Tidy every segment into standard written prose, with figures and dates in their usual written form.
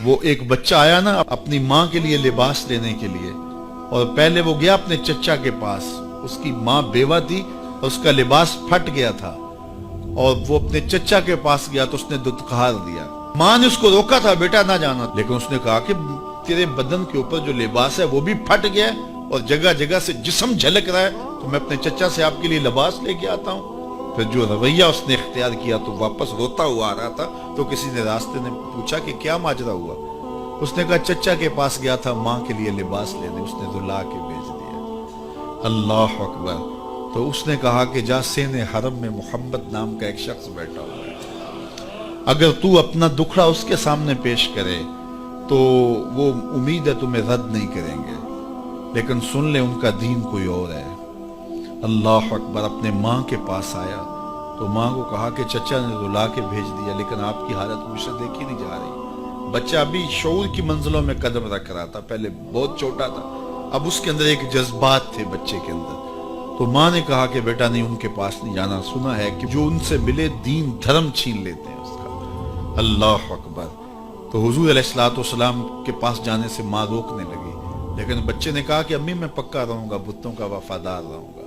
وہ ایک بچہ آیا نا اپنی ماں کے لیے لباس لینے کے لیے، اور پہلے وہ گیا اپنے چچا کے پاس، اس کی ماں بیوہ تھی اور اس کا لباس پھٹ گیا تھا، اور وہ اپنے چچا کے پاس گیا تو اس نے دتکار دیا۔ ماں نے اس کو روکا تھا، بیٹا نہ جانا، لیکن اس نے کہا کہ تیرے بدن کے اوپر جو لباس ہے وہ بھی پھٹ گیا ہے اور جگہ جگہ سے جسم جھلک رہا ہے، تو میں اپنے چچا سے آپ کے لیے لباس لے کے آتا ہوں۔ پھر جو رویہ اس نے اختیار کیا تو واپس روتا ہوا آ رہا تھا، تو کسی نے راستے نے پوچھا کہ کیا ماجرا ہوا؟ اس نے کہا چچا کے پاس گیا تھا ماں کے لیے لباس لینے، اس نے تو لا کے بھیج دیا۔ اللہ اکبر۔ تو اس نے کہا کہ جا سین حرم میں محمد نام کا ایک شخص بیٹھا ہوا ہے، اگر تو اپنا دکھڑا اس کے سامنے پیش کرے تو وہ امید ہے تمہیں رد نہیں کریں گے، لیکن سن لے ان کا دین کوئی اور ہے۔ اللہ اکبر۔ اپنے ماں کے پاس آیا تو ماں کو کہا کہ چچا نے تو لا کے بھیج دیا، لیکن آپ کی حالت مجھ سے دیکھی نہیں جا رہی۔ بچہ ابھی شعور کی منزلوں میں قدم رکھ رہا تھا، پہلے بہت چھوٹا تھا، اب اس کے اندر ایک جذبات تھے بچے کے اندر۔ تو ماں نے کہا کہ بیٹا نہیں، ان کے پاس نہیں جانا، سنا ہے کہ جو ان سے ملے دین دھرم چھین لیتے ہیں اس کا۔ اللہ اکبر۔ تو حضور علیہ الصلوۃ والسلام کے پاس جانے سے ماں روکنے لگی، لیکن بچے نے کہا کہ امی میں پکا رہوں گا، بتوں کا وفادار رہوں گا،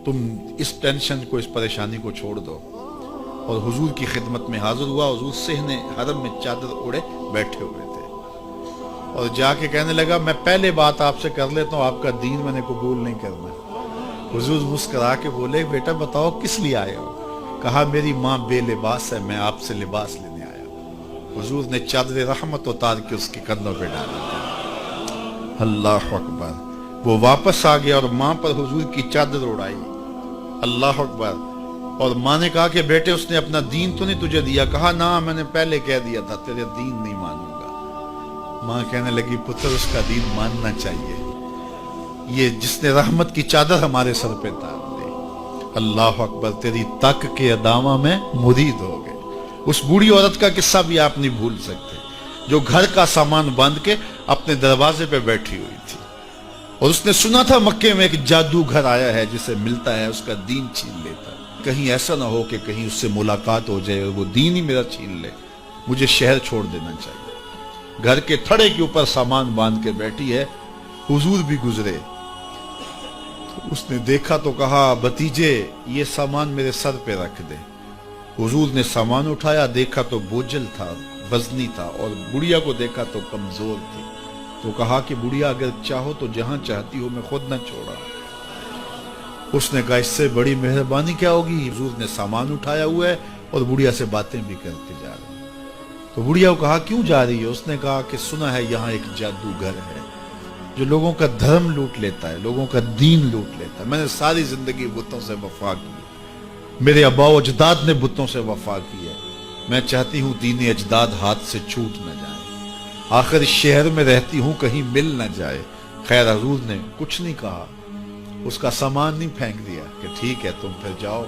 تم اس ٹینشن کو، اس پریشانی کو چھوڑ دو۔ اور حضور کی خدمت میں حاضر ہوا۔ حضور صحن حرم میں چادر اوڑے بیٹھے ہوئے تھے، اور جا کے کہنے لگا میں پہلے بات آپ سے کر لیتا ہوں، آپ کا دین میں نے قبول نہیں کرنا۔ حضور مسکرا کے بولے بیٹا بتاؤ کس لیے آئے ہو؟ کہا میری ماں بے لباس ہے، میں آپ سے لباس لینے آیا ہوں۔ حضور نے چادر رحمت اتار کے اس کے کندھوں پہ ڈالا۔ اللہ اکبر۔ وہ واپس آ گیا اور ماں پر حضور کی چادر اڑائی۔ اللہ اکبر۔ اور ماں نے کہا کہ بیٹے اس نے اپنا دین تو نہیں تجھے دیا؟ کہا نہ، میں نے پہلے کہہ دیا تھا تیرے دین نہیں مانوں گا۔ ماں کہنے لگی پتر اس کا دین ماننا چاہیے، یہ جس نے رحمت کی چادر ہمارے سر پہ تار دی۔ اللہ اکبر۔ تیری تک کے ادامہ میں مرید ہو گئے۔ اس بوڑھی عورت کا قصہ بھی آپ نہیں بھول سکتے، جو گھر کا سامان باندھ کے اپنے دروازے پہ بیٹھی ہوئی تھی، اور اس نے سنا تھا مکے میں ایک جادوگر آیا ہے جسے ملتا ہے اس کا دین چھین لیتا ہے، کہیں ایسا نہ ہو کہ کہیں اس سے ملاقات ہو جائے اور وہ دین ہی میرا چھین لے، مجھے شہر چھوڑ دینا چاہیے۔ گھر کے تھڑے کے اوپر سامان باندھ کے بیٹھی ہے، حضور بھی گزرے، اس نے دیکھا تو کہا بھتیجے یہ سامان میرے سر پہ رکھ دے۔ حضور نے سامان اٹھایا، دیکھا تو بوجھل تھا، وزنی تھا، اور بڑھیا کو دیکھا تو کمزور تھی، تو کہا کہ بڑھیا اگر چاہو تو جہاں چاہتی ہو میں خود نہ چھوڑا۔ اس نے کہا اس سے بڑی مہربانی کیا ہوگی؟ حضور نے سامان اٹھایا ہوا ہے اور بڑھیا سے باتیں بھی کرتے جا رہے ہیں۔ تو بڑھیا کو کہا کیوں جا رہی ہے؟ اس نے کہا کہ سنا ہے یہاں ایک جادوگر ہے جو لوگوں کا دھرم لوٹ لیتا ہے، لوگوں کا دین لوٹ لیتا ہے۔ میں نے ساری زندگی بتوں سے وفا کی، میرے آباء و اجداد نے بتوں سے وفا کی ہے، میں چاہتی ہوں دین اجداد ہاتھ سے چھوٹ نہ جائے، آخر اس شہر میں رہتی ہوں کہیں مل نہ جائے۔ خیر حضور نے کچھ نہیں کہا، اس کا سامان نہیں پھینک دیا کہ ٹھیک ہے تم پھر جاؤ۔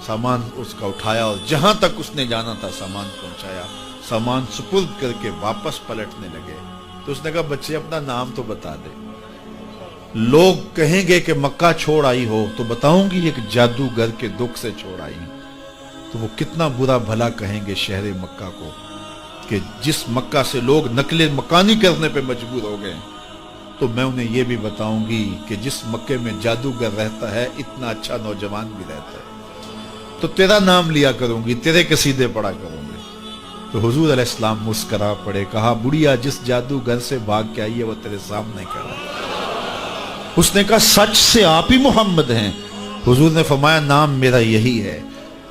سامان اس کا اٹھایا اور جہاں تک اس نے جانا تھا سامان پہنچایا، سامان سپرد کر کے واپس پلٹنے لگے۔ تو اس نے کہا بچے اپنا نام تو بتا دے، لوگ کہیں گے کہ مکہ چھوڑ آئی ہو تو بتاؤں گی ایک جادوگر کے دکھ سے چھوڑ آئی ہوں، تو وہ کتنا برا بھلا کہیں گے شہر مکہ کو کہ جس مکہ سے لوگ نقل مکانی کرنے پہ مجبور ہو گئے، تو میں انہیں یہ بھی بتاؤں گی کہ جس مکے میں جادوگر رہتا ہے اتنا اچھا نوجوان بھی رہتا ہے، تو تیرا نام لیا کروں گی، تیرے قصیدے پڑھا کروں گی۔ تو حضور علیہ السلام مسکرا پڑے، کہا بڑھیا جس جادوگر سے بھاگ کے آئی ہے وہ تیرے سامنے کھڑا ہے۔ اس نے کہا سچ سے آپ ہی محمد ہیں؟ حضور نے فرمایا نام میرا یہی ہے۔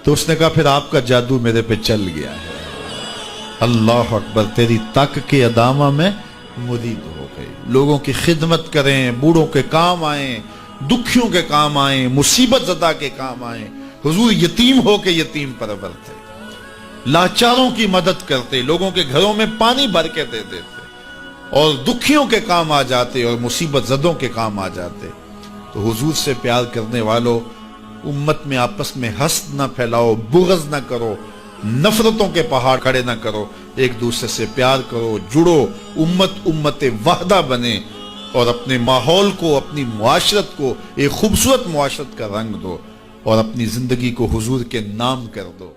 تو اس نے کہا پھر آپ کا جادو میرے پہ چل گیا ہے۔ اللہ اکبر۔ تیری تک کے ادامہ میں مرید ہو گئے، لوگوں کی خدمت کریں، بوڑھوں کے کام آئیں، دکھیوں کے کام آئیں، مصیبت زدہ کے کام آئیں۔ حضور یتیم ہو کے یتیم پرور تھے، لاچاروں کی مدد کرتے، لوگوں کے گھروں میں پانی بھر کے دے دیتے، اور دکھیوں کے کام آ جاتے اور مصیبت زدوں کے کام آ جاتے۔ تو حضور سے پیار کرنے والوں، امت میں آپس میں حسد نہ پھیلاؤ، بغض نہ کرو، نفرتوں کے پہاڑ کھڑے نہ کرو، ایک دوسرے سے پیار کرو، جڑو، امت وحدہ بنے، اور اپنے ماحول کو، اپنی معاشرت کو ایک خوبصورت معاشرت کا رنگ دو، اور اپنی زندگی کو حضور کے نام کر دو۔